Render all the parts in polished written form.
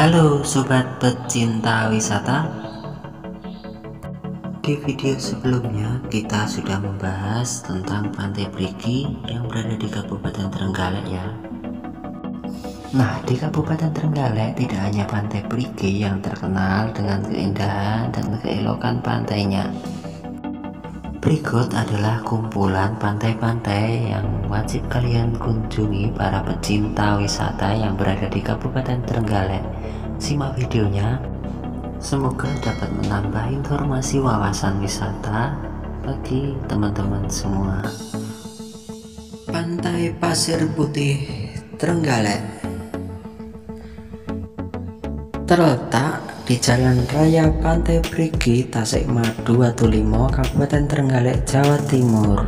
Halo sobat pecinta wisata. Di video sebelumnya kita sudah membahas tentang Pantai Brigi yang berada di Kabupaten Trenggalek ya. Nah, di Kabupaten Trenggalek tidak hanya Pantai Brigi yang terkenal dengan keindahan dan keelokan pantainya. Berikut adalah kumpulan pantai-pantai yang wajib kalian kunjungi para pecinta wisata yang berada di Kabupaten Trenggalek. Simak videonya, semoga dapat menambah informasi wawasan wisata bagi teman-teman semua. Pantai Pasir Putih Trenggalek terletak di Jalan Raya Pantai Brigi, Tasikmadu, Watulimo, Kabupaten Trenggalek, Jawa Timur.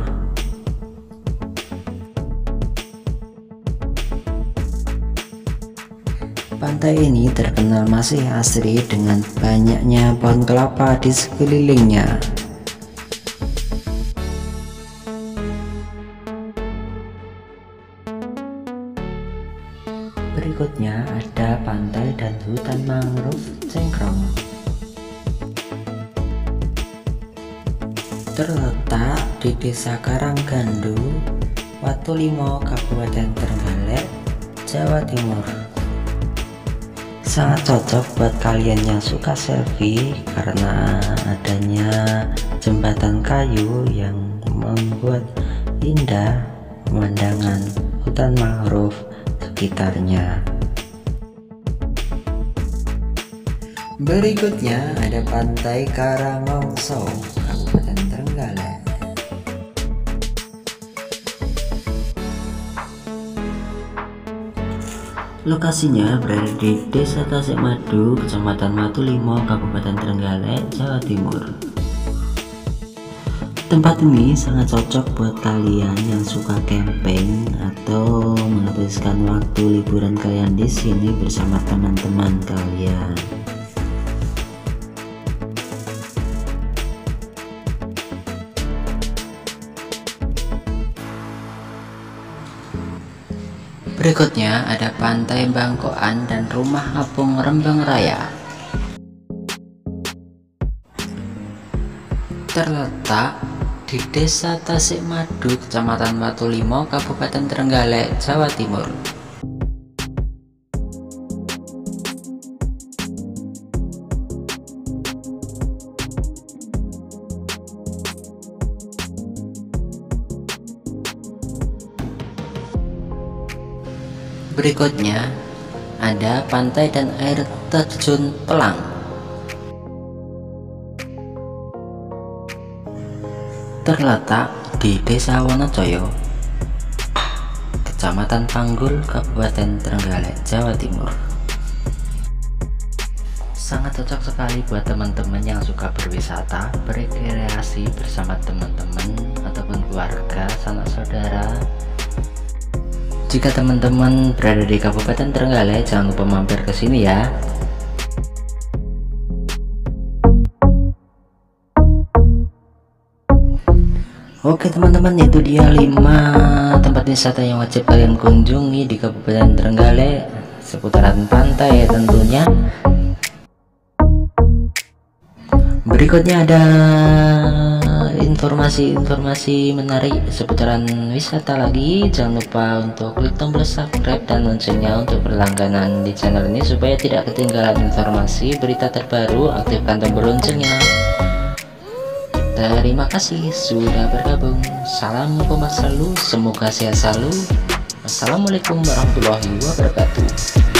Pantai ini terkenal masih asri dengan banyaknya pohon kelapa di sekelilingnya. Berikutnya ada pantai dan hutan mangrove Cengkrong. Terletak di Desa Karanggandu, Watulimo, Kabupaten Trenggalek, Jawa Timur. Sangat cocok buat kalian yang suka selfie karena adanya jembatan kayu yang membuat indah pemandangan hutan mangrove sekitarnya. Berikutnya ada Pantai Karangongso, Kabupaten Trenggalek. Lokasinya berada di Desa Tasikmadu, Kecamatan Watulimo, Kabupaten Trenggalek, Jawa Timur. Tempat ini sangat cocok buat kalian yang suka camping atau menghabiskan waktu liburan kalian di sini bersama teman-teman kalian. Berikutnya ada Pantai Bangkoan dan Rumah Apung Rembang Raya. Terletak di Desa Tasikmadu, Kecamatan Watulimo, Kabupaten Trenggalek, Jawa Timur. Berikutnya ada pantai dan air terjun Pelang. Terletak di Desa Wonocoyo, Kecamatan Panggul, Kabupaten Trenggalek, Jawa Timur. Sangat cocok sekali buat teman-teman yang suka berwisata, berrekreasi bersama teman-teman ataupun keluarga, sanak saudara. Jika teman-teman berada di Kabupaten Trenggalek, jangan lupa mampir ke sini ya. Oke teman-teman, itu dia 5 tempat wisata yang wajib kalian kunjungi di Kabupaten Trenggalek seputaran pantai tentunya. Berikutnya ada informasi menarik seputaran wisata lagi. Jangan lupa untuk klik tombol subscribe dan loncengnya untuk berlangganan di channel ini supaya tidak ketinggalan informasi berita terbaru. Aktifkan tombol loncengnya. Terima kasih sudah bergabung. Salam kompak selalu, semoga sehat selalu. Wassalamualaikum warahmatullahi wabarakatuh.